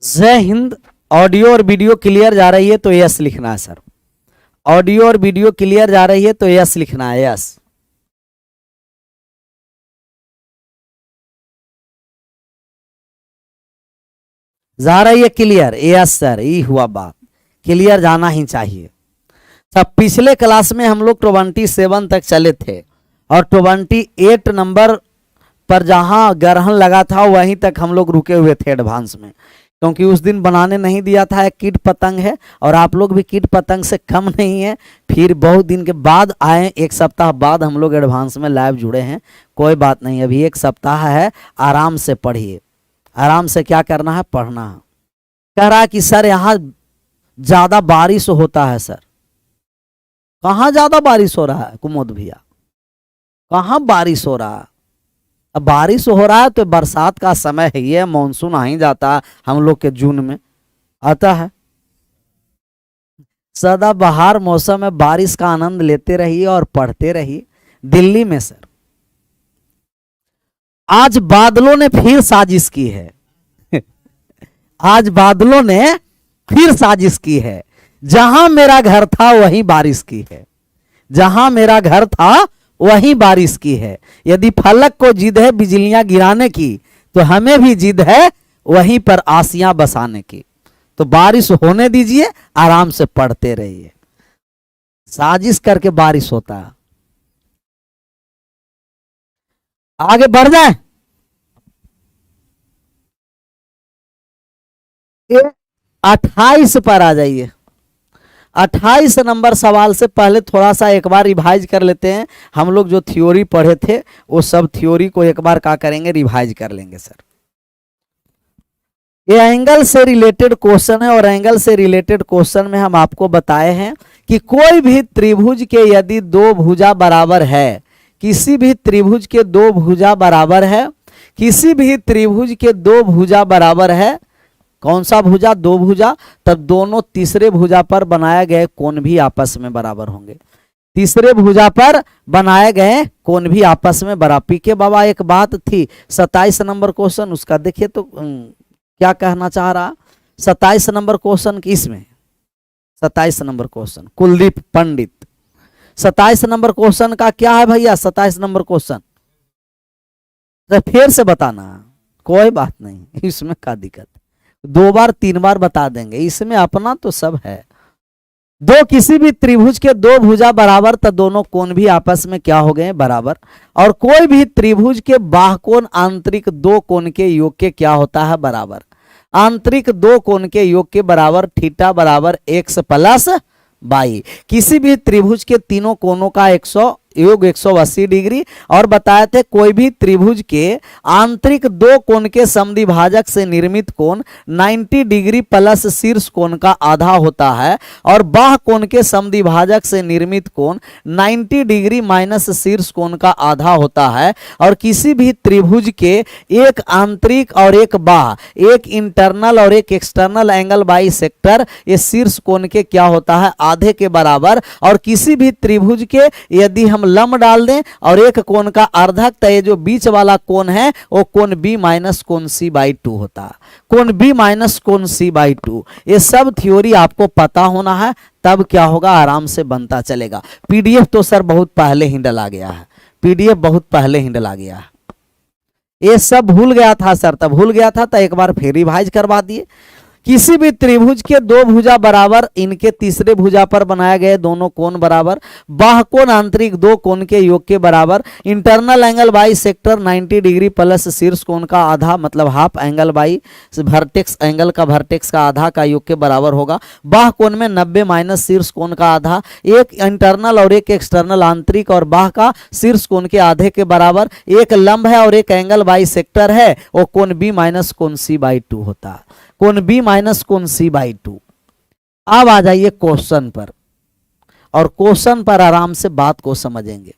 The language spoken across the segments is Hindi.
जय हिंद। ऑडियो और वीडियो क्लियर जा रही है तो यस लिखना है सर। ऑडियो और वीडियो क्लियर जा रही है तो यस लिखना है, यस। जा रही है क्लियर, यस सर, ये हुआ बात। क्लियर जाना ही चाहिए। सब पिछले क्लास में हम लोग 27 तक चले थे और 28 नंबर पर जहां ग्रहण लगा था वहीं तक हम लोग रुके हुए थे एडवांस में, क्योंकि उस दिन बनाने नहीं दिया था। एक कीट पतंग है और आप लोग भी कीट पतंग से कम नहीं है। फिर बहुत दिन के बाद आए, एक सप्ताह बाद हम लोग एडवांस में लाइव जुड़े हैं। कोई बात नहीं, अभी एक सप्ताह है, आराम से पढ़िए। आराम से क्या करना है, पढ़ना है। कह रहा है कि सर यहाँ ज्यादा बारिश होता है। सर कहाँ ज्यादा बारिश हो रहा है कुमोद भैया, कहाँ बारिश हो रहा है? अब बारिश हो रहा है तो बरसात का समय है, ये मानसून आ ही जाता है हम लोग के जून में आता है। सदाबहार मौसम में बारिश का आनंद लेते रहिए और पढ़ते रहिए। दिल्ली में सर आज बादलों ने फिर साजिश की है। आज बादलों ने फिर साजिश की है। जहां मेरा घर था वहीं बारिश की है। जहां मेरा घर था वहीं बारिश की है। यदि फलक को जिद है बिजलियां गिराने की तो हमें भी जिद है वहीं पर आसियां बसाने की। तो बारिश होने दीजिए, आराम से पढ़ते रहिए। साजिश करके बारिश होता है। आगे बढ़ जाए। 28 पर आ जाइए। 28 नंबर सवाल से पहले थोड़ा सा एक बार रिवाइज कर लेते हैं। हम लोग जो थ्योरी पढ़े थे वो सब थ्योरी को एक बार क्या करेंगे, रिवाइज कर लेंगे सर। ये एंगल से रिलेटेड क्वेश्चन है और एंगल से रिलेटेड क्वेश्चन में हम आपको बताए हैं कि कोई भी त्रिभुज के यदि दो भुजा बराबर है, किसी भी त्रिभुज के दो भुजा बराबर है, किसी भी त्रिभुज के दो भुजा बराबर है, कौन सा भुजा? दो भुजा, तब दोनों तीसरे भुजा पर बनाए गए कोण भी आपस में बराबर होंगे। तीसरे भुजा पर बनाए गए कोण भी आपस में बराबर। पीके बाबा एक बात थी 27 नंबर क्वेश्चन, उसका देखिए तो क्या कहना चाह रहा। 27 नंबर क्वेश्चन किसमें? 27 नंबर क्वेश्चन कुलदीप पंडित। 27 नंबर क्वेश्चन का क्या है भैया? 27 नंबर क्वेश्चन तो फिर से बताना, कोई बात नहीं, इसमें क्या दिक्कत? 2 बार 3 बार बता देंगे, इसमें अपना तो सब है। दो किसी भी त्रिभुज के दो भुजा बराबर तो दोनों कोण भी आपस में क्या हो गए? बराबर। और कोई भी त्रिभुज के बाह्यकोण आंतरिक दो कोण के योग के क्या होता है? बराबर। आंतरिक दो कोण के योग के बराबर थीटा बराबर x प्लस y। किसी भी त्रिभुज के तीनों कोणों का योग 180 डिग्री। और बताए थे कोई भी त्रिभुज के आंतरिक दो कोण के समद्विभाजक से निर्मित कोण 90 डिग्री प्लस शीर्ष कोण का आधा होता है और बाह्य कोण के समद्विभाजक से निर्मित कोण 90 डिग्री माइनस शीर्ष कोण का आधा होता है। और किसी भी त्रिभुज के एक आंतरिक और एक बाह्य, एक इंटरनल और एक एक्सटर्नल एंगल बाई सेक्टर, ये शीर्ष कोण के क्या होता है? आधे के बराबर। और किसी भी त्रिभुज के यदि हम लंब डाल दें और एक कोण का अर्धक, तो ये जो बीच वाला कोण है वो कोण बी माइनस कोण सी बाई 2 होता है। कोण बी माइनस कोण सी बाई 2। ये सब थ्योरी आपको पता होना है, तब क्या होगा? आराम से बनता चलेगा। पीडीएफ तो सर बहुत पहले ही डला गया है, पीडीएफ बहुत पहले ही डला गया है। ये सब भूल गया था सर, तब भूल गया था तो एक बार फिर रिवाइज करवा दिए। किसी भी त्रिभुज के दो भुजा बराबर, इनके तीसरे भुजा पर बनाए गए दोनों कोण बराबर। बाह्य कोण आंतरिक दो कोण के योग के बराबर। Internal angle by sector 90 degree plus शीर्ष कोण का आधा, मतलब half angle by vertex angle का वर्टेक्स का आधा का योग के बराबर होगा। बाह्य कोण में 90 माइनस शीर्ष कोण का आधा। एक इंटरनल और एक एक्सटर्नल, आंतरिक और बाह्य का शीर्ष कोण के आधे के बराबर। एक लंब है और एक एंगल बाई सेक्टर है, वो कोण बी माइनस कोण सी बाई 2 होता है। कोण बी माइनस कोण सी बाई 2। अब आ जाइए क्वेश्चन पर, और क्वेश्चन पर आराम से बात को समझेंगे।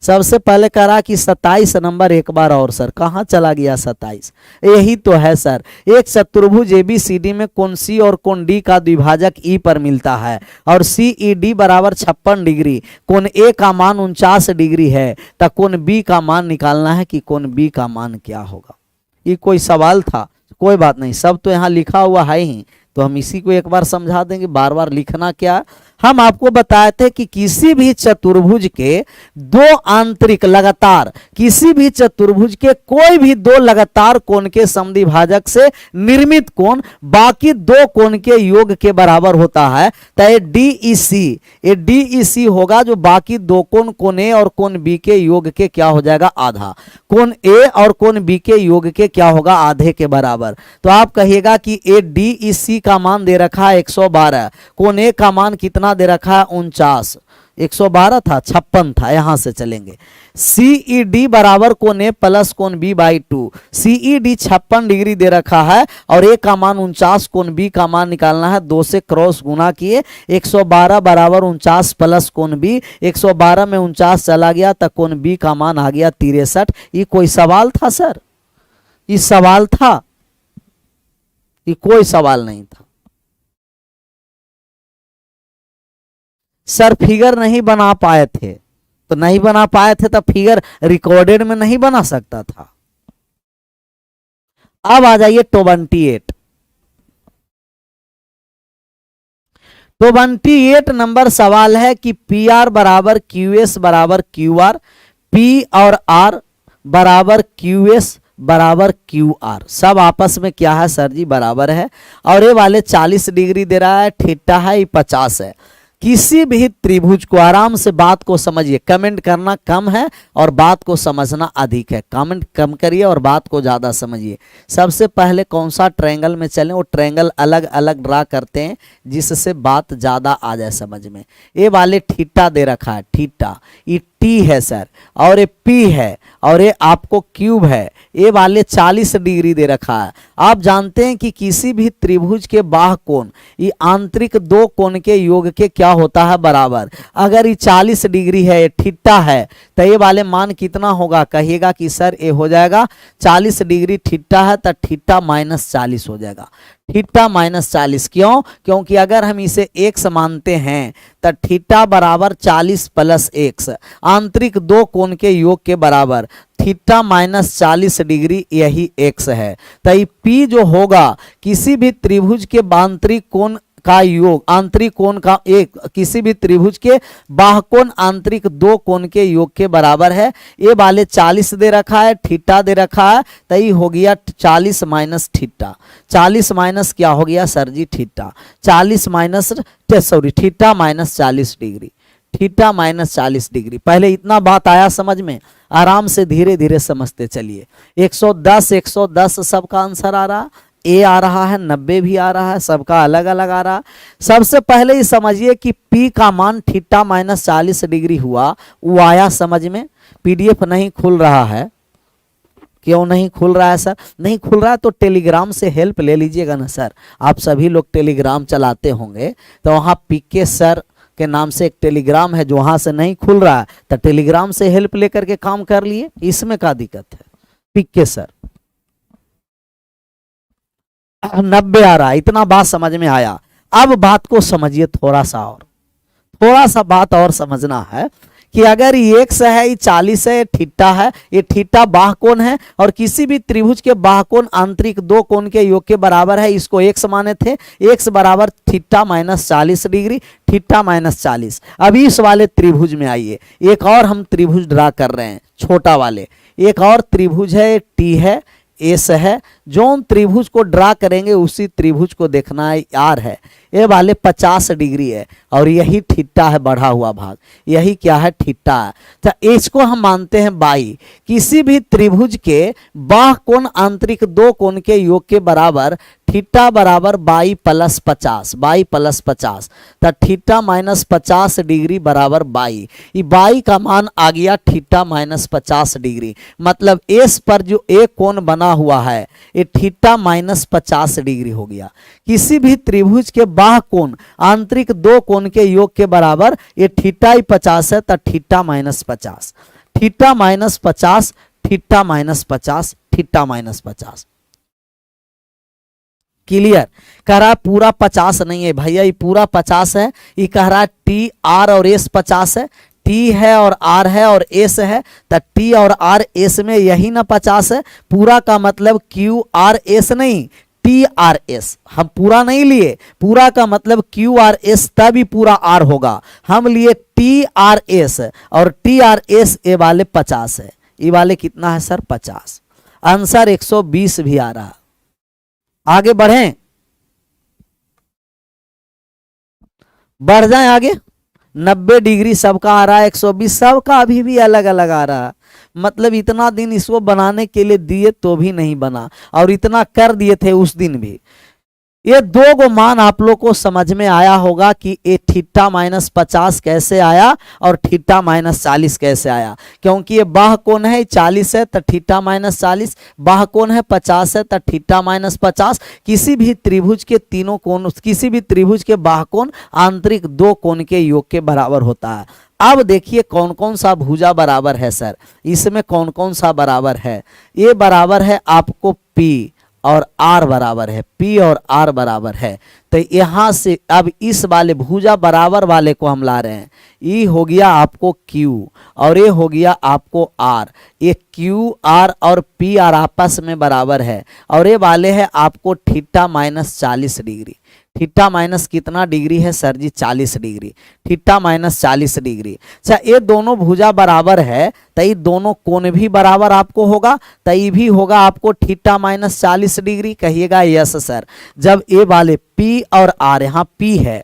सबसे पहले करा कि 27 नंबर एक बार और सर, कहां चला गया 27? यही तो है सर। एक चतुर्भुज एबीसीडी में कोण सी और कोण डी का द्विभाजक ई पर मिलता है और सी ई डी बराबर 56 डिग्री। कोण ए का मान 49 डिग्री है, तो कोण बी का मान निकालना है कि कोण बी का मान क्या होगा। ये कोई सवाल था? कोई बात नहीं, सब तो यहाँ लिखा हुआ है ही, तो हम इसी को एक बार समझा देंगे, बार बार लिखना क्या। हम आपको बताए थे कि किसी भी चतुर्भुज के दो आंतरिक लगातार, किसी भी चतुर्भुज के कोई भी दो लगातार कोण के समद्विभाजक से निर्मित कोण बाकी दो कोण के योग के बराबर होता है। तो ये DEC होगा जो बाकी दो कोण ए और कोण बी के योग के क्या हो जाएगा, आधा। कोण ए और कोण बी के योग के क्या होगा, आधे के बराबर। तो आप कहिएगा कि ए DEC का मान दे रखा है 112, कोण ए का मान कितना दे रखा है 49, 112 था 56 था, यहां से चलेंगे। CED बराबर कोण ए प्लस कोण बी बाई 2, CED 56 डिग्री दे रखा है और ए का मान 49, कोण बी का मान निकालना है, 2 से क्रॉस गुना किए, 112 बराबर 49 प्लस कोण बी, 112 में 49 चला गया तो कोण बी का मान आ गया 63। ये कोई सवाल था सर? ये सवाल था? ये कोई सवाल नहीं था सर। फिगर नहीं बना पाए थे तो नहीं बना पाए थे, तो फिगर रिकॉर्डेड में नहीं बना सकता था। अब आ जाइए 28 नंबर सवाल है कि PR बराबर QS बराबर QR, P और R बराबर QS बराबर QR, सब आपस में क्या है सर जी, बराबर है। और ये वाले 40 डिग्री दे रहा है, थीटा है, ये 50 है। किसी भी त्रिभुज को, आराम से बात को समझिए, कमेंट करना कम है और बात को समझना अधिक है। कमेंट कम करिए और बात को ज़्यादा समझिए। सबसे पहले कौन सा ट्रायंगल में चलें, वो ट्रायंगल अलग अलग ड्रा करते हैं जिससे बात ज़्यादा आ जाए समझ में। ये वाले थीटा दे रखा है, थीटा, ये T है सर, और ये P है, और ये आपको क्यूब है। ये वाले 40 डिग्री दे रखा है। आप जानते हैं कि किसी भी त्रिभुज के बाह्य कोण, ये आंतरिक दो कोण के योग के क्या होता है, बराबर। अगर ये 40 डिग्री है, ये थीटा है, तो ये वाले मान कितना होगा, कहिएगा कि सर ये हो जाएगा 40 डिग्री थीटा है तो थीटा -40 हो जाएगा। थीटा -40 क्यों? क्योंकि अगर हम इसे x मानते हैं तो थीटा बराबर 40 प्लस x, आंतरिक दो कोण के योग के बराबर। थीटा -40 डिग्री यही x है। तो ये P जो होगा किसी भी त्रिभुज के आंतरिक कोण का योग, आंतरिक कोण का एक, किसी भी त्रिभुज के बाह्य कोण आंतरिक दो कोण के योग के बराबर है। ये वाले 40 दे रखा है, थीटा दे रखा है, तो ये हो गया 40 माइनस थीटा। 40 माइनस क्या हो गया sir ji, theta. 40 minus sorry theta -40 degree, theta -40 degree. पहले इतना बात आया समझ में, आराम से धीरे धीरे समझते चलिए। 110 सबका आंसर आ रहा, ए आ रहा है, 90 भी आ रहा है, सबका अलग अलग आ रहा। सबसे पहले ये समझिए कि P का मान थीटा -40 डिग्री हुआ, वो आया समझ में। PDF नहीं खुल रहा है, क्यों नहीं खुल रहा है सर? नहीं खुल रहा है तो टेलीग्राम से हेल्प ले लीजिएगा ना सर। आप सभी लोग टेलीग्राम चलाते होंगे, तो वहाँ PK सर के नाम से एक टेलीग्राम है, जो वहाँ से नहीं खुल रहा है तो टेलीग्राम से हेल्प लेकर के काम कर लिए, इसमें क्या दिक्कत है। PK सर 90 आ रहा है, इतना बात समझ में आया। अब बात को समझिए थोड़ा सा बात और समझना है कि अगर ये x है, ये 40 है, थीटा है, ये थीटा बाह्य कोण है और किसी भी त्रिभुज के बाह्य कोण आंतरिक दो कोण के योग के बराबर है, इसको x माने थे। x बराबर थीटा -40 डिग्री, थीटा -40। अभी इस वाले त्रिभुज में आइए, एक और हम त्रिभुज ड्रा कर रहे हैं, छोटा वाले। एक और त्रिभुज है, T है, एस है। जो त्रिभुज को ड्रा करेंगे उसी त्रिभुज को देखना है, आर है। ये वाले 50 डिग्री है और यही थीटा है, बढ़ा हुआ भाग, यही क्या है, थीटा है। तो इसको हम मानते हैं बाई। किसी भी त्रिभुज के बाह्य कोण आंतरिक दो कोण के योग के बराबर थीटा बराबर बाई प्लस 50, बाई प्लस 50। तो थीटा -50 डिग्री बराबर बाई। ये बाई का मान आ गया थीटा -50 डिग्री। मतलब एस पर जो एक कोण बना हुआ है ये थीटा -50 डिग्री हो गया। किसी भी त्रिभुज के बाह्य कोण आंतरिक दो कोण के योग के बराबर ये थीटा ही 50 है, तो theta -50, theta -50, theta -50, theta -50। Clear? कह रहा है पूरा 50 नहीं है भैया, ये पूरा 50 है। ये कह रहा है T R और S 50 है, टी है और आर है और एस है, तो टी और आर एस में यही ना 50 है। पूरा का मतलब क्यू आर एस नहीं, टी आर एस। हम पूरा नहीं लिए, पूरा का मतलब क्यू आर एस तभी पूरा आर होगा। हम लिए टी आर एस, और टी आर एस ये वाले 50 है। ये वाले कितना है सर? 50। आंसर 120 भी आ रहा। आगे बढ़ें, बढ़ जाएं आगे। 90 डिग्री सबका आ रहा है, 120 सबका अभी भी अलग अलग आ रहा है। मतलब इतना दिन इसको बनाने के लिए दिए तो भी नहीं बना, और इतना कर दिए थे उस दिन भी। ये दो गो मान आप लोग को समझ में आया होगा कि ये थीटा -50 कैसे आया और थीटा -40 कैसे आया। क्योंकि ये बाह कोण है 40 है तो थीटा -40, बाह कोण है 50 है तो थीटा -50। किसी भी त्रिभुज के तीनों कोण, किसी भी त्रिभुज के बाह कोण आंतरिक दो कोण के योग के बराबर होता है। अब देखिए कौन कौन सा भुजा बराबर है सर, इसमें कौन कौन सा बराबर है। ये बराबर है आपको P और R बराबर है, P और R बराबर है। तो यहां से अब इस वाले भुजा बराबर वाले को हम ला रहे हैं। ये हो गया आपको Q और ये हो गया आपको R। ये Q R और P R आपस में बराबर है, और ये वाले है आपको थीटा -40 डिग्री। थीटा माइनस कितना डिग्री है सर जी? 40 डिग्री। Theta -40 degree. अच्छा, ये दोनों भुजा बराबर है तो ये दोनों कोण भी बराबर आपको होगा, तो ये भी होगा आपको थीटा -40 डिग्री। कहिएगा यस सर। जब ये वाले P और R, यहाँ P है,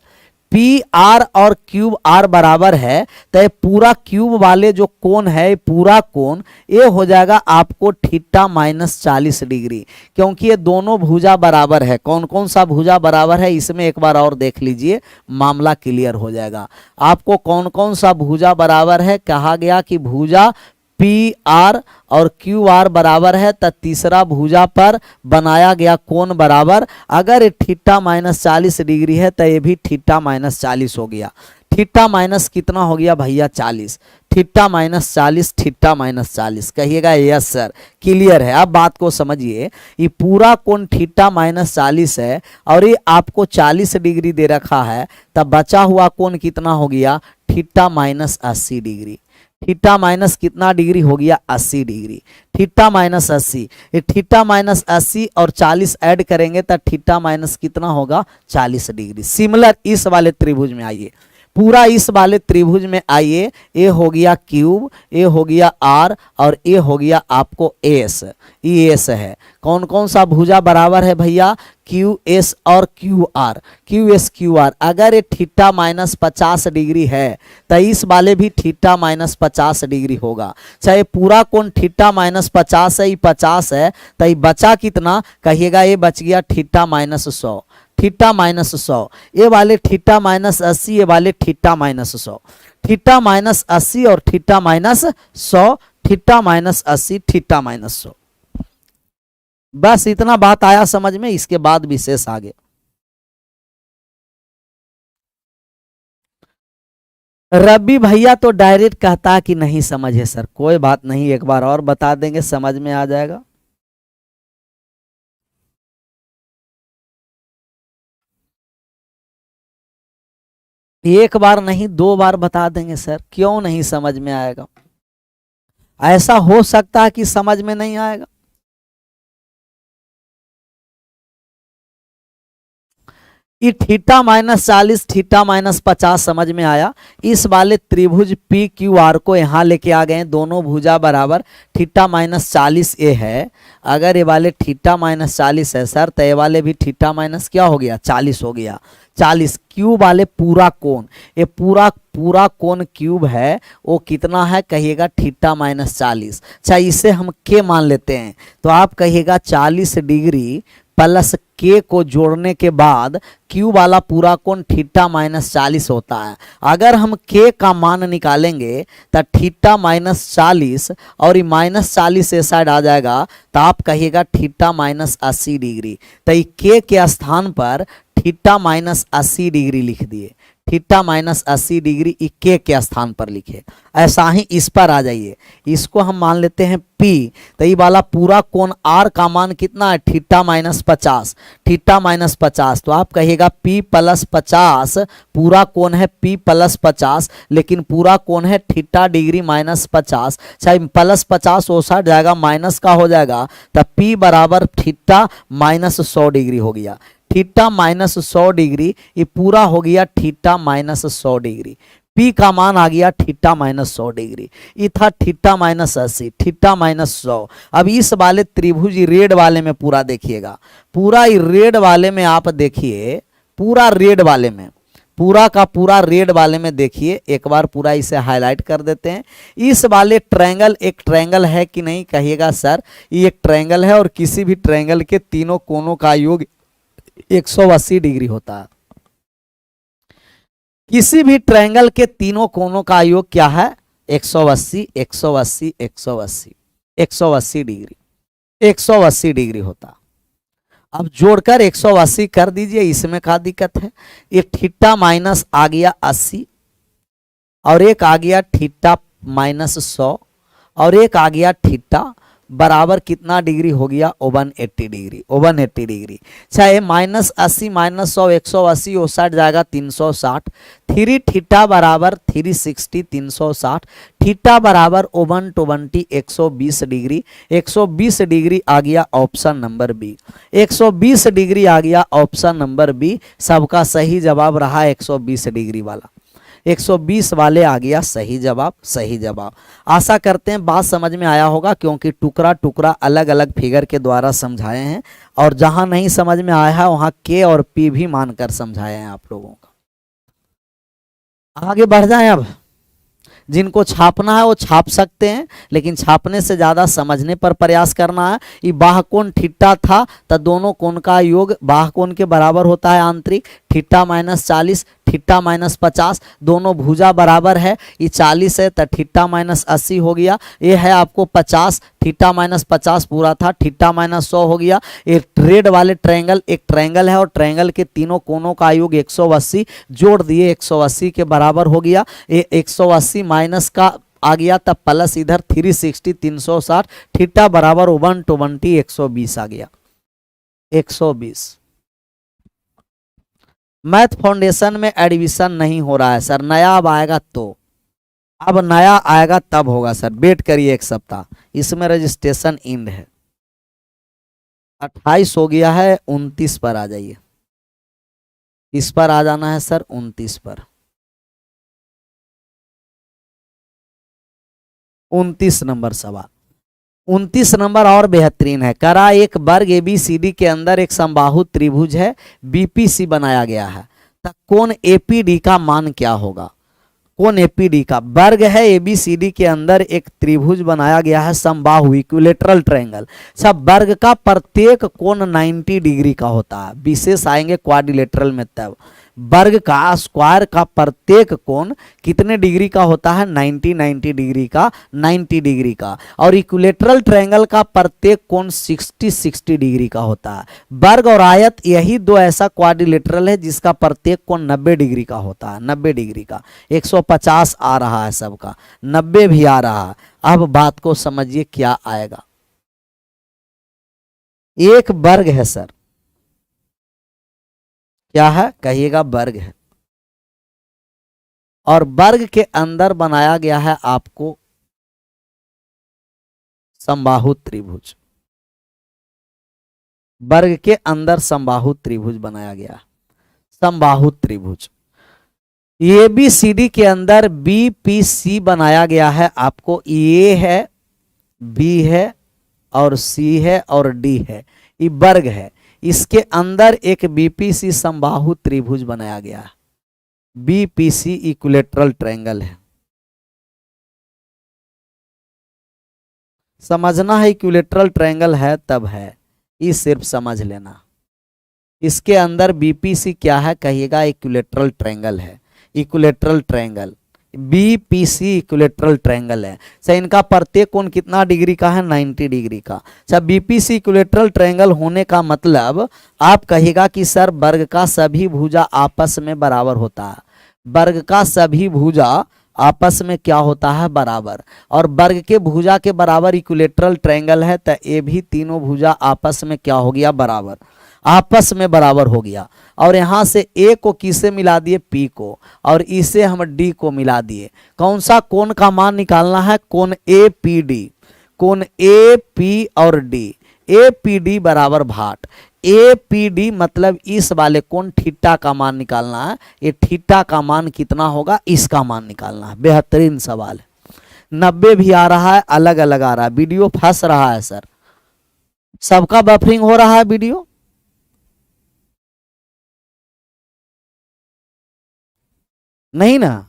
पी आर और क्यूब आर बराबर है, तो ये पूरा क्यूब वाले जो कोण है, पूरा कोण ये हो जाएगा आपको थीटा -40 डिग्री। क्योंकि ये दोनों भुजा बराबर है। कौन कौन सा भुजा बराबर है इसमें एक बार और देख लीजिए, मामला क्लियर हो जाएगा। आपको कौन कौन सा भुजा बराबर है? कहा गया कि भुजा पी आर और क्यू आर बराबर है, तो तीसरा भुजा पर बनाया गया कोण बराबर। अगर ये थीटा -40 डिग्री है तो ये भी थीटा -40 हो गया। थीटा माइनस कितना हो गया भैया? 40। Theta -40, theta -40। कहिएगा यस सर। क्लियर है। अब बात को समझिए, ये पूरा कोण थीटा -40 है और ये आपको 40 डिग्री दे रखा है, तब बचा हुआ कोण कितना हो गया? Theta -80 degree. थीटा माइनस कितना डिग्री हो गया? 80 डिग्री। थीटा -80, ये थीटा -80 और 40 ऐड करेंगे तो थीटा माइनस कितना होगा? 40 डिग्री। सिमिलर इस वाले त्रिभुज में आइए, पूरा इस वाले त्रिभुज में आइए। ये हो गया क्यूब, ये हो गया आर और ये हो गया आपको एस। ये एस है। कौन कौन सा भुजा बराबर है भैया? क्यू एस और Q R. Q S Q R. अगर ये थीटा -50 डिग्री है तो इस वाले भी थीटा -50 डिग्री होगा। चाहे पूरा कोण थीटा -50 है, ये 50 है, तो ये बचा कितना? कहिएगा ये बच गया थीटा -100। थीटा -100। ये वाले थीटा -80, ये वाले थीटा -100। थीटा -80 और थीटा -100, थीटा -80, थीटा -100। बस इतना बात आया समझ में। इसके बाद विशेष आगे। रवि भैया तो डायरेक्ट कहता कि नहीं समझे सर। कोई बात नहीं, एक बार और बता देंगे, समझ में आ जाएगा। एक बार नहीं 2 बार बता देंगे सर। क्यों नहीं समझ में आएगा? ऐसा हो सकता है कि समझ में नहीं आएगा। ये थीटा -40, थीटा -50 समझ में आया। इस वाले त्रिभुज पी क्यू आर को यहाँ लेके आ गए। दोनों भुजा बराबर, थीटा -40 ये है। अगर ये वाले थीटा -40 है सर, तो ये वाले भी थीटा माइनस क्या हो गया? 40 हो गया। 40 क्यूब वाले पूरा कोण, ये पूरा कोण क्यूब है, वो कितना है? कहिएगा थीटा -40। अच्छा, इसे हम के मान लेते हैं, तो आप कहिएगा 40 डिग्री प्लस के को जोड़ने के बाद क्यू वाला पूरा कोण थीटा -40 होता है। अगर हम के का मान निकालेंगे तो थीटा -40 और ये -40 से साइड आ जाएगा, तो आप कहिएगा थीटा -80 डिग्री। तो ये के स्थान पर थीटा -80 डिग्री लिख दिए। थीटा माइनस 80 डिग्री के स्थान पर लिखे। ऐसा ही इस पर आ जाइए, इसको हम मान लेते हैं P, तो ये वाला पूरा कोण R का मान कितना है, थीटा माइनस 50, थीटा माइनस 50, तो आप कहिएगा P प्लस 50, पूरा कोण है P प्लस 50, लेकिन पूरा कोण है थीटा डिग्री माइनस 50, चाहे प्लस 50 हो सट जाएगा, माइनस का हो जाएगा, तब P बराबर थीटा माइनस 100 डिग्री हो गया। थीटा माइनस 100 डिग्री, ये पूरा हो गया थीटा माइनस 100 डिग्री। P का मान आ गया थीटा माइनस 100 डिग्री, ये था थीटा माइनस 80, थीटा माइनस 100। अब इस वाले त्रिभुज रेड वाले में पूरा देखिएगा, पूरा रेड वाले में आप देखिए, पूरा रेड वाले में, पूरा का पूरा रेड वाले में देखिए, एक बार पूरा इसे हाईलाइट कर देते हैं। इस वाले ट्रायंगल, एक ट्रायंगल है कि नहीं, कहिएगा सर ये एक ट्रायंगल है, और किसी भी ट्रायंगल के तीनों कोनों का योग 180 डिग्री होता है। किसी भी ट्रायंगल के तीनों कोनों का योग क्या है, 180, 180, 180, 180 डिग्री, 180 डिग्री होता। अब जोड़कर 180 कर दीजिए, इसमें क्या दिक्कत है, ये थीटा माइनस आ गया 80, और एक आ गया थीटा माइनस 100, और एक आ गया थीटा बराबर कितना डिग्री हो गया, 180 डिग्री, 180 डिग्री। चाहे माइनस 80 माइनस 100, 180 हो सट जाएगा 360, 3 थीटा बराबर 360, 360, थीटा बराबर 120, 120 डिग्री, 120 डिग्री आ गया ऑप्शन नंबर बी, 120 डिग्री आ गया ऑप्शन नंबर बी। सबका सही जवाब रहा 120 डिग्री वाला, 120 वाले आ गया सही जवाब, सही जवाब। आशा करते हैं बात समझ में आया होगा, क्योंकि टुकड़ा टुकड़ा अलग अलग फिगर के द्वारा समझाए हैं, और जहां नहीं समझ में आया है वहां के और पी भी मानकर समझाए हैं आप लोगों का। आगे बढ़ जाएं। अब जिनको छापना है वो छाप सकते हैं, लेकिन छापने से ज़्यादा समझने पर प्रयास करना है। ये बाह कोण थीटा था, तो दोनों कोण का योग बाह कोण के बराबर होता है आंतरिक, थीटा माइनस 40, थीटा माइनस 50, दोनों भुजा बराबर है, ये 40 है तो थीटा माइनस 80 हो गया, ये है आपको 50, थीटा माइनस 50 पूरा था, थीटा माइनस 100 हो गया। ये रेड वाले ट्रायंगल एक ट्रायंगल है, और ट्रायंगल के तीनों कोनों का योग 180, जोड़ दिए 180 के बराबर हो गया। ये 180 माइनस का आ गया, तब प्लस इधर 360, 360, थीटा बराबर 120, 120 आ गया, 120। मैथ फाउंडेशन में एडमिशन नहीं हो रहा है सर, नया अब आएगा तो, अब नया आएगा तब होगा सर, वेट करिए एक सप्ताह, इसमें रजिस्ट्रेशन इंड है। 28 हो गया है, 29 पर आ जाइए, इस पर आ जाना है सर, 29 पर, 29 नंबर सवाल। 29 नंबर और बेहतरीन है, करा एक वर्ग ABCD के अंदर एक समबाहु त्रिभुज है, BPC बनाया गया है, तो कोण APD का मान क्या होगा। कोण APD का वर्ग है, ABCD के अंदर एक त्रिभुज बनाया गया है समबाहु इक्विलेटरल ट्रायंगल। सब वर्ग का प्रत्येक कोण 90 डिग्री का होता है, विशेष आएंगे क्वाड्रिलेटरल में तब। वर्ग का स्क्वायर का प्रत्येक कोण कितने डिग्री का होता है, 90 डिग्री का, 90 डिग्री का। और इक्विलेटरल ट्रायंगल का प्रत्येक कोण 60 डिग्री का होता है। वर्ग और आयत यही दो ऐसा क्वाड्रिलेटरल है जिसका प्रत्येक कोण 90 डिग्री का होता है, 90 डिग्री का। 150 आ रहा है सबका, 90 भी आ रहा है। अब बात को समझिए क्या आएगा। एक वर्ग है सर, क्या है कहिएगा, वर्ग है, और वर्ग के अंदर बनाया गया है आपको समबाहु त्रिभुज। वर्ग के अंदर समबाहु त्रिभुज बनाया गया, समबाहु त्रिभुज। ABCD के अंदर BPC बनाया गया है आपको, A है, B है, और C है, और D है, ये वर्ग है। इसके अंदर एक BPC समबाहु त्रिभुज बनाया गया है, BPC इक्विलेटरल ट्रायंगल है। समझना है इक्विलेटरल ट्रायंगल है तब है, ये सिर्फ समझ लेना। इसके अंदर BPC क्या है कहिएगा, इक्विलेटरल ट्रायंगल है, equilateral triangle BPC equilateral triangle है। सर इनका प्रत्येक कोण कितना डिग्री का है, 90 डिग्री का। अच्छा BPC इक्विलेटरल ट्रायंगल होने का मतलब आप कहिएगा कि सर वर्ग का सभी भुजा आपस में बराबर होता है। वर्ग का सभी भुजा आपस में क्या होता है, बराबर। और वर्ग के भुजा के बराबर इक्विलेटरल ट्रायंगल है, तो ये भी तीनों भुजा आपस में क्या हो गया, बराबर, आपस में बराबर हो गया। और यहां से ए को किसे मिला दिए, पी को, और इसे हम डी को मिला दिए। कौन सा कोण का मान निकालना है, कोण ए पी डी, कोण ए पी और डी, ए पी डी बराबर भाट। ए पी डी मतलब इस वाले कोण थीटा का मान निकालना है। ये थीटा का मान कितना होगा, इसका मान निकालना है। बेहतरीन सवाल है। 90 भी आ रहा है, अलग अलग आ रहा है, वीडियो फंस रहा है सर, सबका बफरिंग हो रहा है वीडियो। नहीं ना,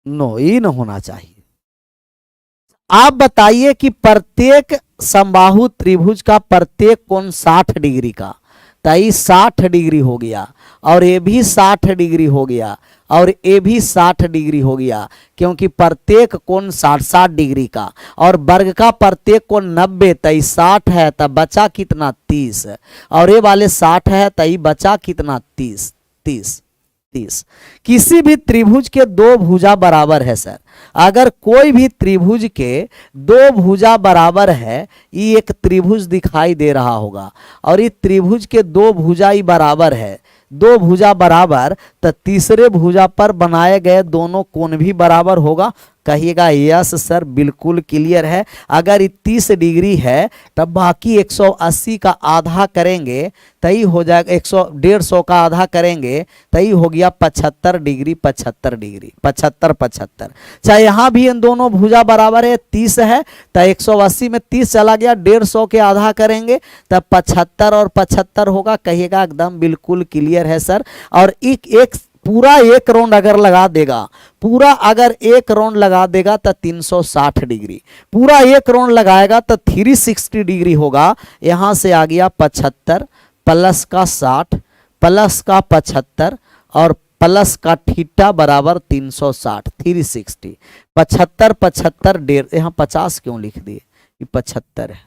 नो, ये न होना चाहिए। आप बताइए कि प्रत्येक समबाहु त्रिभुज का प्रत्येक कोण 60 डिग्री का, तो ये 60 डिग्री हो गया, और ये भी 60 डिग्री हो गया, और ये भी 60 डिग्री हो गया, क्योंकि प्रत्येक कोण 60-60 डिग्री का। और वर्ग का प्रत्येक कोण 90, तो 60 है, तब बचा कितना, 30, और ये वाले 60 है, तो ये बचा कितना, 30, 30, 30। किसी भी त्रिभुज के दो भुजा बराबर है सर, अगर कोई भी त्रिभुज के दो भुजा बराबर है, ये एक त्रिभुज दिखाई दे रहा होगा, और ये त्रिभुज के दो भुजा ही बराबर है, दो भुजा बराबर, तो तीसरे भुजा पर बनाए गए दोनों कोण भी बराबर होगा। कहिएगा यस सर, बिल्कुल क्लियर है। अगर ये 30 डिग्री है, तब बाकी 180 का आधा करेंगे तई हो जाएगा, 150 का आधा करेंगे तई हो गया 75 डिग्री, 75 डिग्री, 75 75। चाहे यहाँ भी इन दोनों भुजा बराबर है, 30 है, तो 180 में 30 चला गया, 150 के आधा करेंगे तब 75 और 75 होगा। कहिएगा एकदम बिल्कुल क्लियर है सर। और एक पूरा एक राउंड अगर लगा देगा, पूरा अगर एक राउंड लगा देगा तो 360 डिग्री, पूरा एक राउंड लगाएगा तो 360 डिग्री होगा। यहां से आ गया 75 प्लस का 60 प्लस का 75 और प्लस का थीटा बराबर 360, 360। 75 75 150, यहाँ 50 क्यों लिख दिए, ये 75 है,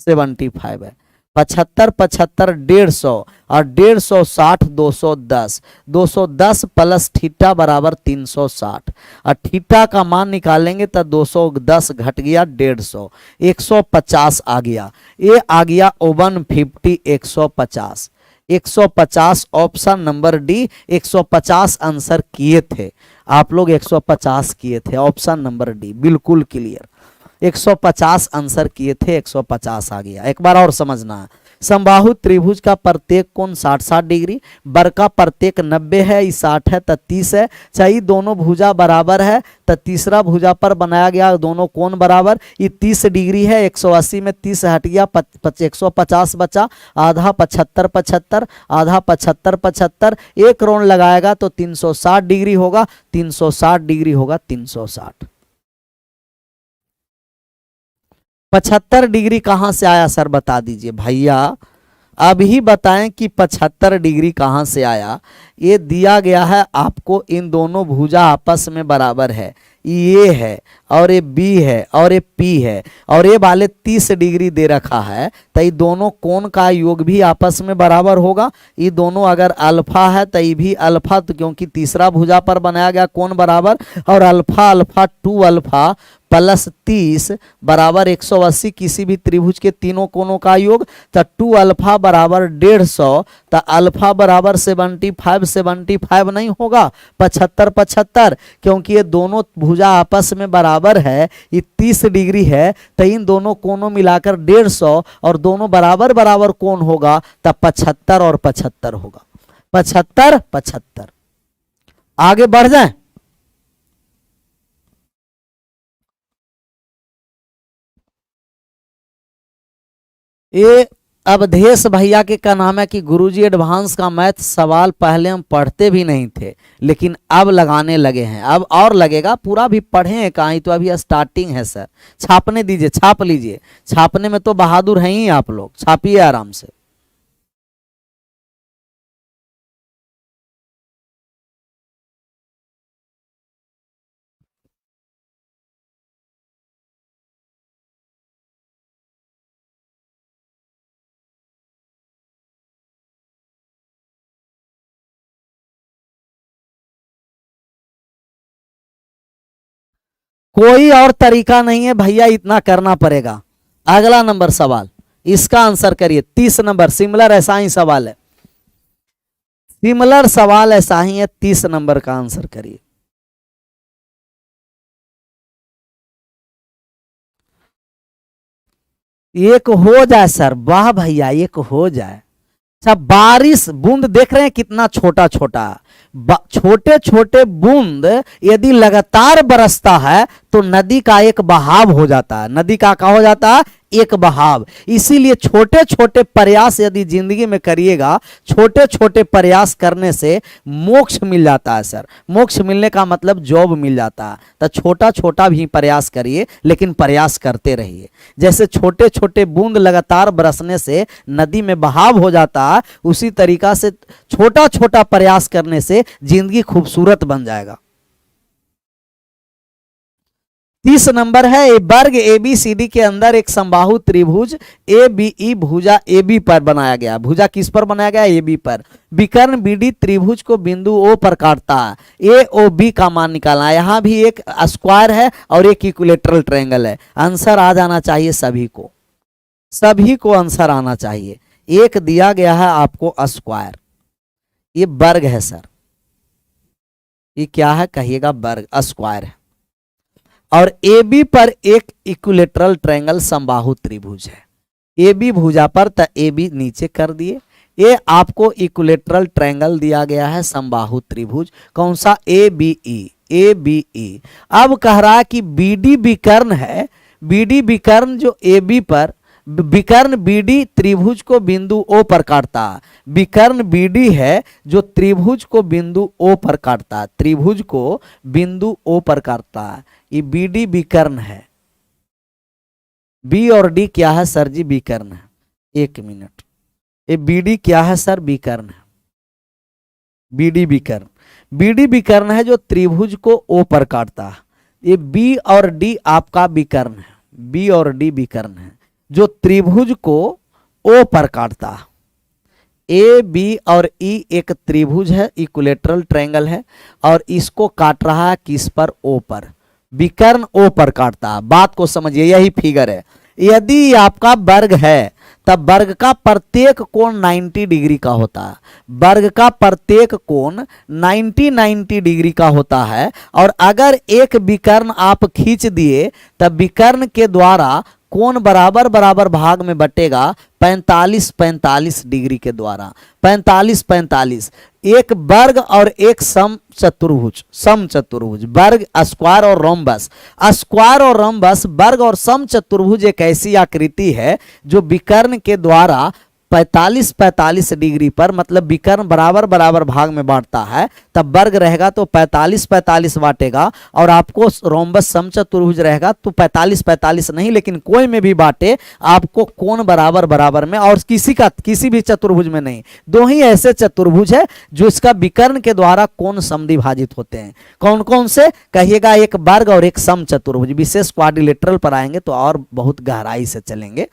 75 है। 75 75 150, और 150 60 210, 210 प्लस थीटा बराबर 360, और थीटा का मान निकालेंगे तो 210 घट गया 150, 150 आ गया। ये आ गया 150, 150, 150 ऑप्शन नंबर डी, 150 आंसर किए थे आप लोग, 150 किए थे, ऑप्शन नंबर डी बिल्कुल क्लियर। 150 आंसर किए थे, 150 आ गया। एक बार और समझना है, समबाहु त्रिभुज का प्रत्येक कोण 60-60 डिग्री, वर्ग का प्रत्येक 90 है, ये 60 है तो 30 है। चाहिए दोनों भुजा बराबर है, तो तीसरा भुजा पर बनाया गया दोनों कोण बराबर, ये 30 डिग्री है, 180 में 30 हट गया, 150 बचा, आधा 75 75, आधा 75 75, एक राउंड लगाएगा तो 360 डिग्री होगा, 360 डिग्री होगा, 360। 75 डिग्री कहां से आया सर, बता दीजिए भैया, अभी बताएं कि 75 डिग्री कहां से आया। ये दिया गया है आपको, इन दोनों भुजा आपस में बराबर है, ये है और ये बी है और ये पी है, और ये वाले 30 डिग्री दे रखा है, तो ये दोनों कोण का योग भी आपस में बराबर होगा। ये दोनों अगर अल्फा है तो ये भी अल्फा, तो क्योंकि तीसरा भुजा पर बनाया गया कोण बराबर, और अल्फा अल्फा 2 अल्फा प्लस 30 बराबर 180, किसी भी त्रिभुज के तीनों कोणों का योग, तो 2 अल्फा बराबर 150, तो अल्फा बराबर 75 75 नहीं होगा, 75 75, क्योंकि ये दोनों भुजा आपस में बराबर है, ये 30 डिग्री है, तो इन दोनों कोणों मिलाकर 150, और दोनों बराबर बराबर कोण होगा, तब 75 और 75 होगा, 75 75। आगे बढ़ जाए, ये अवधेश भैया के का नाम है कि गुरुजी एडवांस का मैथ सवाल पहले हम पढ़ते भी नहीं थे, लेकिन अब लगाने लगे हैं, अब और लगेगा, पूरा भी पढ़े हैं कहीं, तो अभी स्टार्टिंग है सर। छापने दीजिए, छाप लीजिए, छापने में तो बहादुर हैं ही आप लोग, छापिए आराम से। कोई और तरीका नहीं है भैया, इतना करना पड़ेगा। अगला नंबर सवाल, इसका आंसर करिए। 30 नंबर सिमिलर ऐसा ही सवाल है, सिमिलर सवाल ऐसा ही है। 30 नंबर का आंसर करिए। एक हो जाए सर, वाह भैया, एक हो जाए। अच्छा, बारिश बूंद देख रहे हैं कितना छोटा छोटा, छोटे छोटे बूंद यदि लगातार बरसता है तो नदी का एक बहाव हो जाता है। नदी का क्या हो जाता है? एक बहाव। इसीलिए छोटे छोटे प्रयास यदि जिंदगी में करिएगा, छोटे छोटे प्रयास करने से मोक्ष मिल जाता है सर। मोक्ष मिलने का मतलब जॉब मिल जाता है। तो छोटा छोटा भी प्रयास करिए, लेकिन प्रयास करते रहिए। जैसे छोटे छोटे बूंद लगातार बरसने से नदी में बहाव हो जाता है, उसी तरीका से छोटा छोटा प्रयास करने से जिंदगी खूबसूरत बन जाएगा। 30 नंबर है, ए वर्ग ABCD के अंदर एक समबाहु त्रिभुज ABE भुजा AB पर बनाया गया। भुजा किस पर बनाया गया? AB पर। विकर्ण BD त्रिभुज को बिंदु O पर काटता है। AOB का मान निकालना है। यहां भी एक स्क्वायर है और एक इक्विलेटरल ट्रायंगल है। आंसर आ जाना चाहिए सभी को, सभी को आंसर आना चाहिए। एक दिया गया है आपको स्क्वायर, ये वर्ग है सर। ये क्या है कहिएगा? वर्ग, स्क्वायर है। और AB पर एक इक्विलेटरल ट्रायंगल समबाहु त्रिभुज है। AB भुजा पर, तो AB नीचे कर दिए। ये आपको इक्विलेटरल ट्रायंगल दिया गया है समबाहु त्रिभुज, कौन सा? ABE। ABE अब कह रहा है कि BD विकर्ण है। BD विकर्ण जो AB पर, विकर्ण BD त्रिभुज को बिंदु O पर काटता है। विकर्ण BD है जो त्रिभुज को बिंदु O पर काटता है, त्रिभुज को बिंदु O पर काटता है। ये BD विकर्ण है। B और D क्या है सर जी? विकर्ण है। एक मिनट, ये BD क्या है सर? विकर्ण है। BD विकर्ण, BD विकर्ण है जो त्रिभुज को O पर काटता है। ये B और D आपका विकर्ण है। B और D विकर्ण है जो त्रिभुज को O पर काटता है। A, B और E एक त्रिभुज है, इक्विलेटरल ट्रायंगल है, और इसको काट रहा है किस पर? O पर। विकर्ण O पर काटता है। बात को समझिए, यही फिगर है। यदि आपका वर्ग है तब वर्ग का प्रत्येक कोण 90 डिग्री का होता है। वर्ग का प्रत्येक कोण 90 डिग्री का होता है। और अगर एक विकर्ण आप खींच दिए तब विकर्ण के द्वारा कोण बराबर बराबर भाग में बटेगा 45 डिग्री के द्वारा। 45 एक वर्ग और एक सम चतुर्भुज, वर्ग, स्क्वायर और रोम्बस। स्क्वायर और रोम्बस, वर्ग और सम चतुर्भुज एक ऐसी आकृति है जो विकर्ण के द्वारा 45 डिग्री पर, मतलब विकर्ण बराबर बराबर भाग में बांटता है। तब वर्ग रहेगा तो 45 बांटेगा, और आपको रोम्बस समचतुर्भुज रहेगा तो 45 नहीं, लेकिन कोई में भी बांटे आपको कोण बराबर बराबर में, और किसी भी चतुर्भुज में नहीं। दो ही ऐसे चतुर्भुज है जो इसका विकर्ण के द्वारा कोण समद्विभाजित होते हैं। कौन कौन से कहिएगा? एक वर्ग और एक समचतुर्भुज। विशेष क्वाड्रिलेटरल पर आएंगे तो और बहुत गहराई से चलेंगे।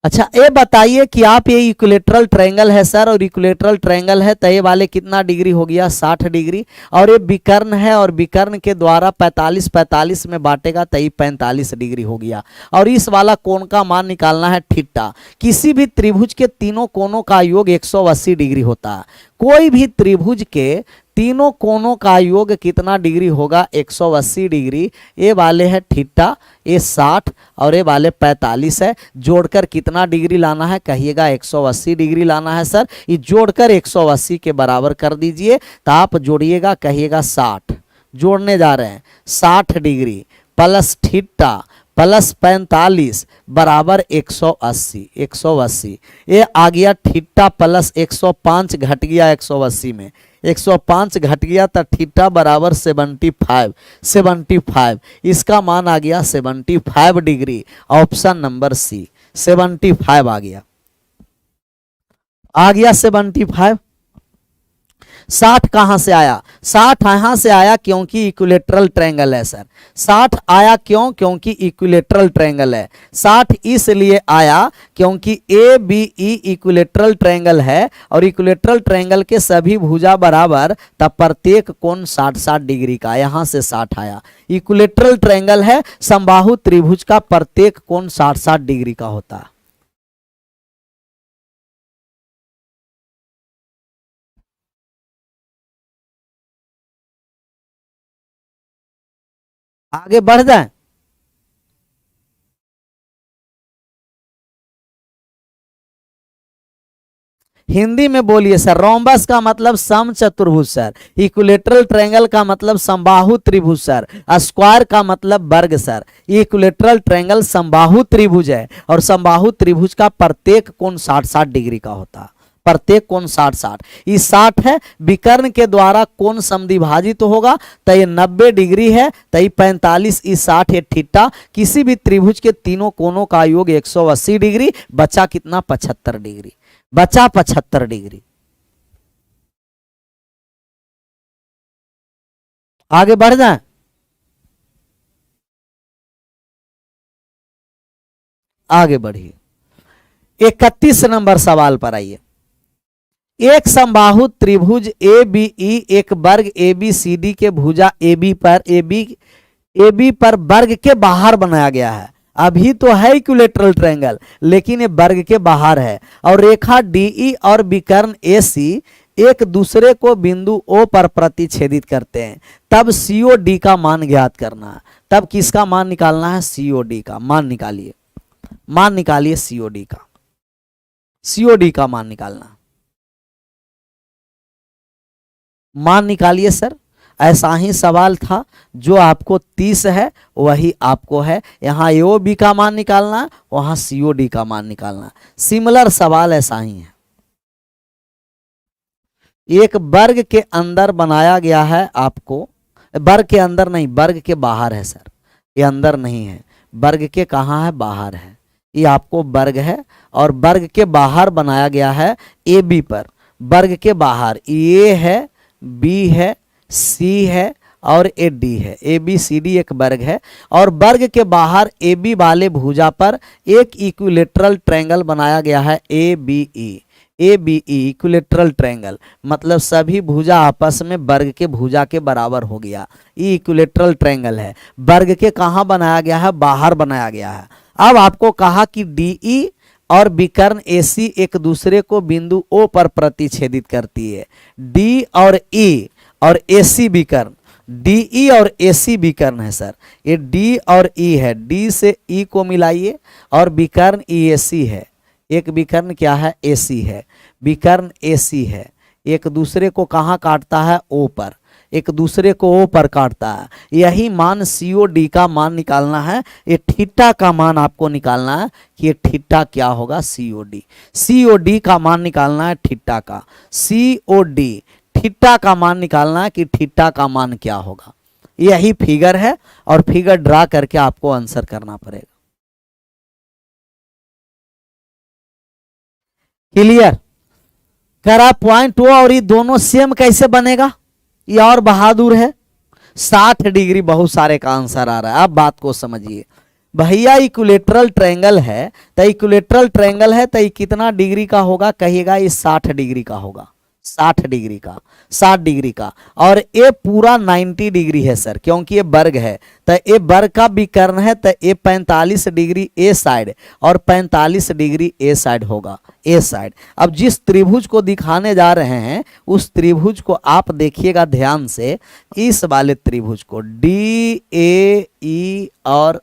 अच्छा, ये बताइए कि आप, ये इक्विलेटरल ट्रायंगल है सर, और इक्विलेटरल ट्रायंगल है तो ये वाले कितना डिग्री हो गया? 60 डिग्री। और ये विकर्ण है और विकर्ण के द्वारा 45 में बांटेगा तो ये 45 डिग्री हो गया। और इस वाला कोण का मान निकालना है थीटा। किसी भी त्रिभुज के तीनों कोणों का योग 180 डिग्री होता है। कोई भी त्रिभुज के तीनों कोणों का योग कितना डिग्री होगा? 180 डिग्री। ये वाले है थीटा, ये 60 और ये वाले 45 है। जोड़कर कितना डिग्री लाना है कहिएगा? 180 डिग्री लाना है सर। ये जोड़कर 180 के बराबर कर दीजिए। तो आप जोड़िएगा, कहिएगा 60। जोड़ने जा रहे हैं 60 डिग्री प्लस थीटा प्लस 45 बराबर 180। ये आ गया थीटा प्लस 105 घट गया 180 में, 105 घट गया तो थीटा बराबर 75। इसका मान आ गया 75 डिग्री। ऑप्शन नंबर सी 75 आ गया 75। 60 कहां से आया? 60 यहां से आया क्योंकि इक्विलेटरल ट्रायंगल है सर। 60 आया क्यों? क्योंकि इक्विलेटरल ट्रायंगल है। 60 इसलिए आया क्योंकि A B E equilateral triangle है और इक्विलेटरल ट्रायंगल के सभी भुजा बराबर, तब प्रत्येक कोण 60-60 डिग्री का, यहां से 60 आया। इक्विलेटरल ट्रायंगल है, समबाहु त्रिभुज का प्रत्येक कोण 60-60 डिग्री का होता है। आगे बढ़ जाए। हिंदी में बोलिए सर। रोम्बस का मतलब समचतुर्भुज सर। इक्विलेटरल ट्रायंगल का मतलब समबाहु त्रिभुज सर। स्क्वायर का मतलब वर्ग सर। इक्विलेटरल ट्रायंगल समबाहु त्रिभुज है और समबाहु त्रिभुज का प्रत्येक कोण 60-60 डिग्री का होता है। प्रत्येक कोण 60-60। ये 60 है, विकर्ण के द्वारा कोण समद्विभाजित तो होगा, तो ये 90 डिग्री है, तो ये 45, ये 60 है थीटा। किसी भी त्रिभुज के तीनों कोणों का योग 180 डिग्री, बचा कितना? 75 डिग्री, बचा 75 डिग्री। आगे बढ़ जाए। आगे बढ़िए, 31 नंबर सवाल पर आइए। एक समबाहु त्रिभुज ए बी ई एक वर्ग ए बी सी डी के भुजा ए बी पर वर्ग के बाहर बनाया गया है। अभी तो है इक्विलेटरल ट्रायंगल, लेकिन ये वर्ग के बाहर है और रेखा डीई और विकर्ण एसी एक दूसरे को बिंदु ओ पर प्रतिच्छेदित करते हैं। तब सीओडी का मान ज्ञात करना है। तब किसका मान निकालना है? सीओडी का मान निकालिए। मान निकालिए सीओडी का। सीओडी का मान निकालना, मान निकालिए सर। ऐसा ही सवाल था, जो आपको 30 है वही आपको है। यहाँ एओ बी का मान निकालना, वहां सीओडी का मान निकालना। सिमिलर सवाल ऐसा ही है। एक वर्ग के अंदर बनाया गया है आपको, वर्ग के अंदर नहीं, वर्ग के बाहर है सर। ये अंदर नहीं है, वर्ग के कहाँ है? बाहर है। ये आपको वर्ग है और वर्ग के बाहर बनाया गया है ए बी पर। वर्ग के बाहर ए है, बी है, सी है और ए डी है। ए बी सी डी एक वर्ग है और वर्ग के बाहर ए बी वाले भुजा पर एक इक्विलेटरल ट्रायंगल बनाया गया है A B E. A B E equilateral triangle मतलब सभी भुजा आपस में वर्ग के भुजा के बराबर हो गया। ये इक्विलेटरल ट्रायंगल है। वर्ग के कहाँ बनाया गया है? बाहर बनाया गया है। अब आपको कहा कि डीई और विकर्ण एसी एक दूसरे को बिंदु ओ पर प्रतिच्छेदित करती है। डी और ई और एसी विकर्ण, डीई और एसी विकर्ण है सर। ये डी और ई है, डी से ई को मिलाइए और विकर्ण ई एसी है। एक विकर्ण क्या है? एसी है। विकर्ण एसी है, एक दूसरे को कहाँ काटता है? ओ पर। एक दूसरे को ओ पर काटता है। यही मान सीओडी का मान निकालना है। ये थीटा का मान आपको निकालना है कि ये थीटा क्या होगा? सीओडी। सीओडी का मान निकालना है थीटा का। सीओडी थीटा का मान निकालना है कि थीटा का मान क्या होगा। यही फिगर है और फिगर ड्रा करके आपको आंसर करना पड़ेगा। क्लियर? करा पॉइंट हो। और ये दोनों सेम कैसे बनेगा? ये और बहादुर है। 60 डिग्री बहुत सारे का आंसर आ रहा है। आप बात को समझिए भैया। इक्विलेटरल ट्रायंगल है तो इक्विलेटरल ट्रायंगल है तो ये कितना डिग्री का होगा? कहिएगा ये 60 डिग्री का होगा। 60 डिग्री का, 60 डिग्री का। और ये पूरा 90 डिग्री है सर, क्योंकि ये वर्ग है। तो ये वर्ग का विकर्ण है तो ये 45 डिग्री ए साइड और 45 डिग्री ए साइड होगा। ए साइड। अब जिस त्रिभुज को दिखाने जा रहे हैं उस त्रिभुज को आप देखिएगा ध्यान से। इस वाले त्रिभुज को डी ए ई और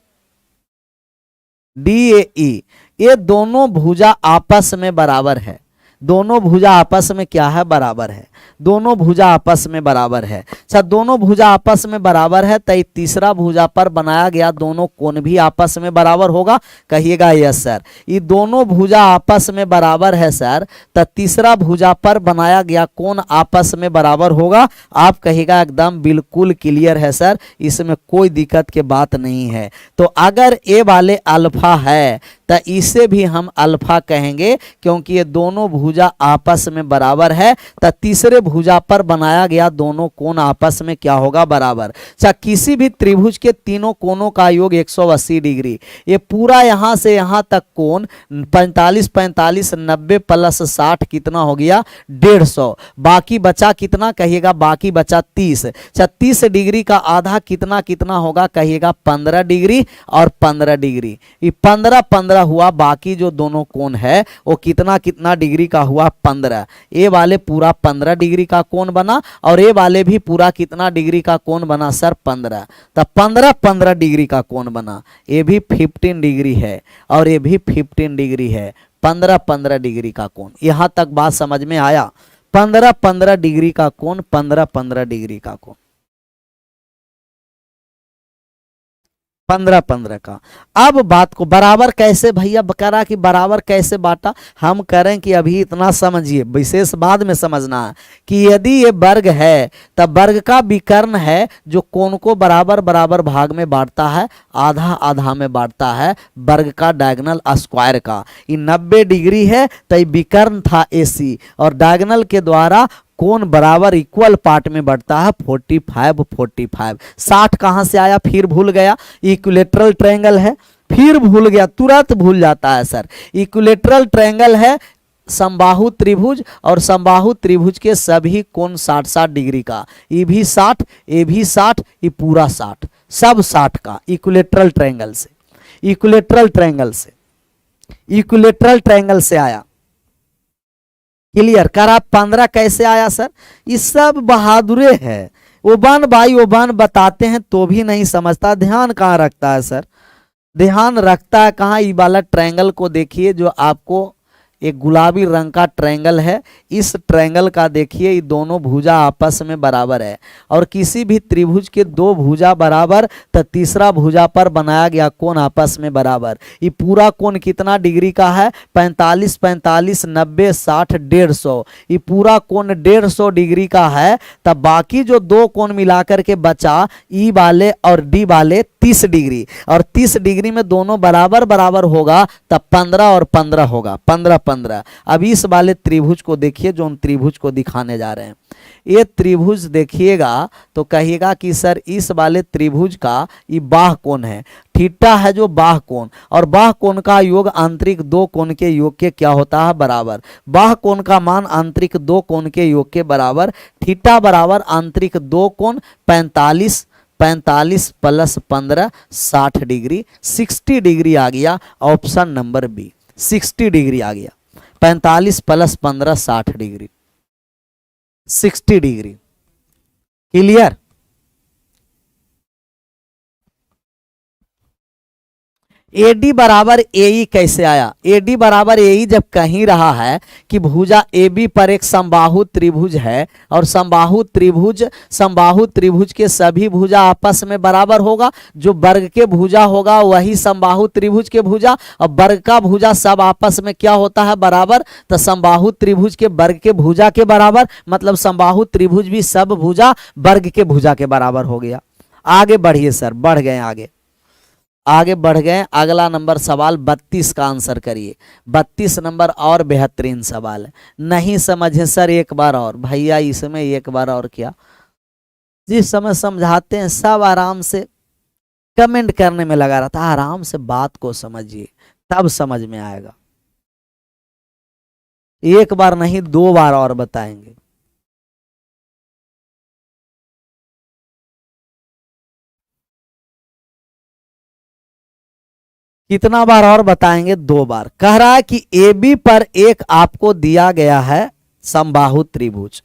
डी ए ई, ये दोनों भुजा आपस में बराबर है। दोनों भुजा आपस में क्या है? बराबर है। दोनों भुजा आपस में बराबर है। अच्छा, दोनों भुजा आपस में बराबर है तो तीसरा भुजा पर बनाया गया दोनों कोण भी आपस में बराबर होगा। कहिएगा यस सर। ये दोनों भुजा आपस में बराबर है सर, तो तीसरा भुजा पर बनाया गया कोण आपस में बराबर होगा। आप कहिएगा एकदम बिल्कुल क्लियर है सर, इसमें कोई दिक्कत की बात नहीं है। तो अगर ए वाले अल्फा है तो इसे भी हम अल्फा कहेंगे क्योंकि ये दोनों भुजा आपस में बराबर है। तो तीसरे भुजा पर बनाया गया दोनों कोण आपस में क्या होगा, बराबर। अच्छा, किसी भी त्रिभुज के तीनों कोणों का योग 180 डिग्री। ये पूरा यहां से यहां तक कोण 45 45 90 प्लस 60 कितना हो गया, 150। बाकी बचा कितना कहिएगा, बाकी बचा 30। 30 डिग्री का आधा कितना कितना होगा कहिएगा, 15 डिग्री और 15 डिग्री। ये 15 15 हुआ। बाकी जो दोनों कोण है वो कितना कितना डिग्री का हुआ, 15। ये वाले पूरा 15 डिग्री का कोण बना और ये वाले भी पूरा कितना डिग्री का कोण बना सर, 15। तो 15 15 डिग्री का कोण बना। ये भी 15 डिग्री है और ये भी 15 डिग्री है। 15 15 डिग्री का कोण। यहां तक बात समझ में आया। 15 15 डिग्री का कोण, 15 15 डिग्री का कोण, 15 15 का। अब बात को बराबर कैसे भैया करा कि बराबर कैसे बांटा, हम करें कि अभी इतना समझिए, विशेष बाद में समझना है कि यदि ये वर्ग है तब वर्ग का विकर्ण है जो कोण को बराबर बराबर भाग में बांटता है, आधा आधा में बांटता है, वर्ग का डायगोनल स्क्वायर का। ये 90 डिग्री है तो ये विकर्ण था AC और डायगोनल के द्वारा कोण बराबर इक्वल पार्ट में बढ़ता है, 45 45। 60 कहां से आया, फिर भूल गया। इक्विलेटरल ट्रायंगल है, फिर भूल गया, तुरंत भूल जाता है सर। इक्विलेटरल ट्रायंगल है, समबाहु त्रिभुज और समबाहु त्रिभुज के सभी कोण 60 60 डिग्री का। ये भी 60, ये भी 60, ये पूरा 60, सब 60 का। इक्विलेटरल ट्रायंगल से, इक्विलेटरल ट्रायंगल से, इक्विलेटरल ट्रायंगल से आया। क्लियर करा। 15 कैसे आया सर, ये सब बहादुरे है। ओबन भाई ओबन बताते हैं तो भी नहीं समझता, ध्यान कहाँ रखता है सर, ध्यान रखता है कहाँ। ये वाला ट्रायंगल को देखिए जो आपको एक गुलाबी रंग का ट्रायंगल है, इस ट्रायंगल का देखिए ये दोनों भुजा आपस में बराबर है और किसी भी त्रिभुज के दो भुजा बराबर तो तीसरा भुजा पर बनाया गया कोण आपस में बराबर। ये पूरा कोण कितना डिग्री का है, 45 45 90 60 150। ये पूरा कोण 150 डिग्री का है। तब बाकी जो दो कोण मिलाकर के बचा ई वाले और डी वाले 30 डिग्री, और 30 डिग्री में दोनों बराबर बराबर होगा तब 15 और 15 होगा, 15 15। अब इस वाले त्रिभुज को देखिए जो हम त्रिभुज को दिखाने जा रहे हैं। ये त्रिभुज देखिएगा तो कहिएगा कि सर इस वाले त्रिभुज का ये बाह कोण है, थीटा है जो बाह कोण, और बाह कोण का योग आंतरिक दो कोण के योग के क्या होता है, बराबर। बाह कोण का मान आंतरिक दो कोण के योग के बराबर। थीटा बराबर आंतरिक दो कोण 45 45 प्लस 15 60 डिग्री, 60 डिग्री आ गया। ऑप्शन नंबर बी 60 डिग्री आ गया। 45 plus 15 60 degree, 60 degree. Clear. AD बराबर AE कैसे आया, AD बराबर AE जब कहीं रहा है कि भुजा AB पर एक समबाहु त्रिभुज है और समबाहु त्रिभुज के सभी भुजा आपस में बराबर होगा। जो वर्ग के भुजा होगा वही समबाहु त्रिभुज के भुजा, और वर्ग का भुजा सब आपस में क्या होता है, बराबर। तो समबाहु त्रिभुज के वर्ग के भुजा के बराबर, मतलब समबाहु त्रिभुज भी सब भुजा वर्ग के भुजा के बराबर हो गया। आगे बढ़िए सर, बढ़ गए आगे, आगे बढ़ गए। अगला नंबर सवाल 32 का आंसर करिए। 32 नंबर और बेहतरीन सवाल है। नहीं समझे सर एक बार और, भैया इसमें एक बार और क्या, जिस समय समझाते हैं सब आराम से कमेंट करने में लगा रहता है। आराम से बात को समझिए तब समझ में आएगा। एक बार नहीं 2 बार और बताएंगे। कितना बार और बताएंगे, 2 बार। कह रहा है कि AB पर एक आपको दिया गया है समबाहु त्रिभुज,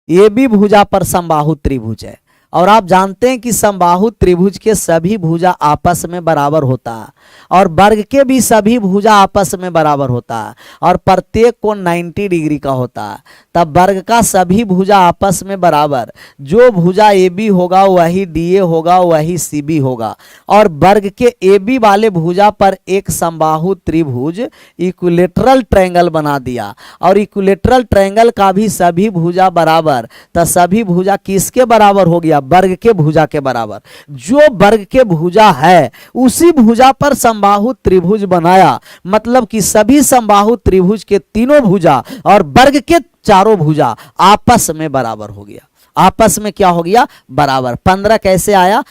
AB भुजा पर समबाहु त्रिभुज है, और आप जानते हैं कि समबाहु त्रिभुज के सभी भुजा आपस में बराबर होता है और वर्ग के भी सभी भुजा आपस में बराबर होता है, और प्रत्येक कोण 90 डिग्री का होता है। तब वर्ग का सभी भुजा आपस में बराबर, जो भुजा AB होगा वही DA होगा वही CB होगा, और वर्ग के AB वाले भुजा पर एक समबाहु त्रिभुज इक्विलेटरल ट्रायंगल बना दिया, और इक्विलेटरल ट्रायंगल का भी सभी भुजा बराबर। तो सभी भुजा किसके बराबर हो गया, वर्ग के भुजा के बराबर। जो वर्ग के भुजा है उसी भुजा पर समबाहु त्रिभुज बनाया, मतलब कि सभी समबाहु त्रिभुज के तीनों भुजा और वर्ग के चारों भुजा आपस में बराबर हो गया। आपस में क्या हो गया? बराबर। 15 कैसे आया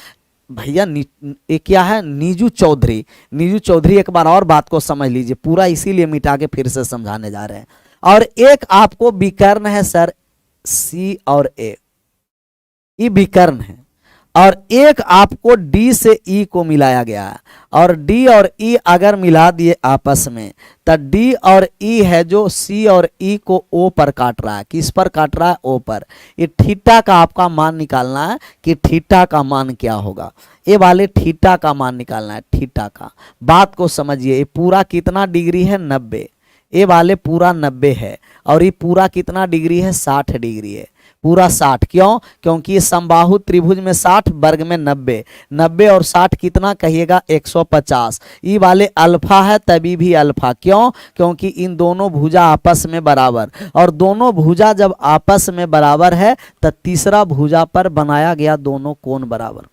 भैया? ये क्या है? नीजू चौधरी। नीजू चौधरी, एक बार और बात को समझ लीजिए, पूरा इसीलिए मिटा के फिर से समझाने जा रहे हैं। और एक आपको विकर्ण है सर, सी और ए, ये विकर्ण है। और एक आपको डी से ई को मिलाया गया है, और डी और ई अगर मिला दिए आपस में तो डी और ई है जो सी और ई को ओ पर काट रहा है। किस पर काट रहा है? ओ पर। ये थीटा का आपका मान निकालना है कि थीटा का मान क्या होगा। ये वाले थीटा का मान निकालना है, थीटा का। बात को समझिए, ये पूरा कितना डिग्री है? 90। ये वाले पूरा 90 है, और ये पूरा कितना डिग्री है? 60 डिग्री है, पूरा 60। क्यों? क्योंकि ये समबाहु त्रिभुज में 60, वर्ग में 90। 90 और 60 कितना कहिएगा? 150। ये वाले अल्फा है तभी भी अल्फा। क्यों? क्योंकि इन दोनों भुजा आपस में बराबर, और दोनों भुजा जब आपस में बराबर है तो तीसरा भुजा पर बनाया गया दोनों कोण बराबर।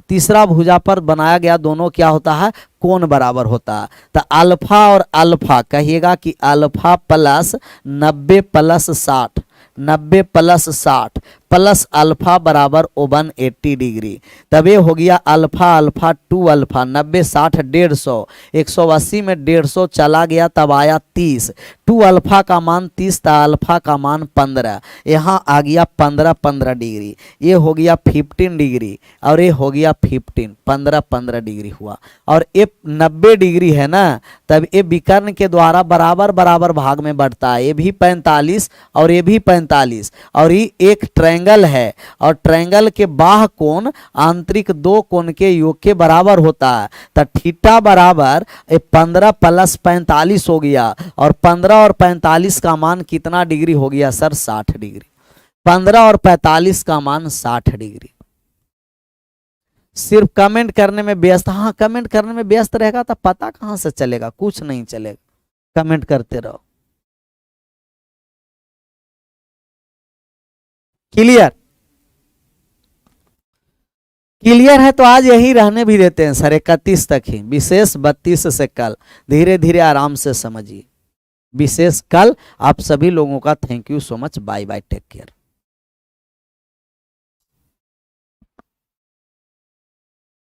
तीसरा भुजा पर बनाया गया दोनों क्या होता है? कोण बराबर होता है। तो अल्फा और अल्फा कहिएगा कि alpha plus 90 plus 60, 90 plus 60 plus alpha बराबर 180 डिग्री। तब ये हो गया अल्फा अल्फा 2 अल्फा। 90 60 150, 180 में 150 चला गया, तब आया 30। 2 अल्फा का मान 30 था, अल्फा का मान 15। यहाँ आ गया 15 15 डिग्री। ये हो गया 15 डिग्री, और ये हो गया 15, 15 15 डिग्री हुआ। और ये 90 डिग्री है ना, तब ये विकर्ण के द्वारा बराबर बराबर भाग में बढ़ता है। ये भी 45 और ये भी 45, और ये एक ट्रायंगल है, और ट्रायंगल के बाह्य कोण आंतरिक दो कोण के योग के बराबर होता है। तो थीटा बराबर 15 प्लस 45 हो गया, और 15 और 45 का मान कितना डिग्री हो गया सर? 60 डिग्री। 15 और 45 का मान 60 डिग्री। सिर्फ कमेंट करने में व्यस्त, हाँ कमेंट करने में व्यस्त रहेगा तो पता कहां से चलेगा? कुछ नहीं चलेगा, कमेंट करते रहो। क्लियर? क्लियर है तो आज यही रहने भी देते हैं सर, 31 तक ही। विशेष 32 से कल। धीरे धीरे आराम से समझिए। विशेष कल। आप सभी लोगों का thank you so much. Bye bye, take care.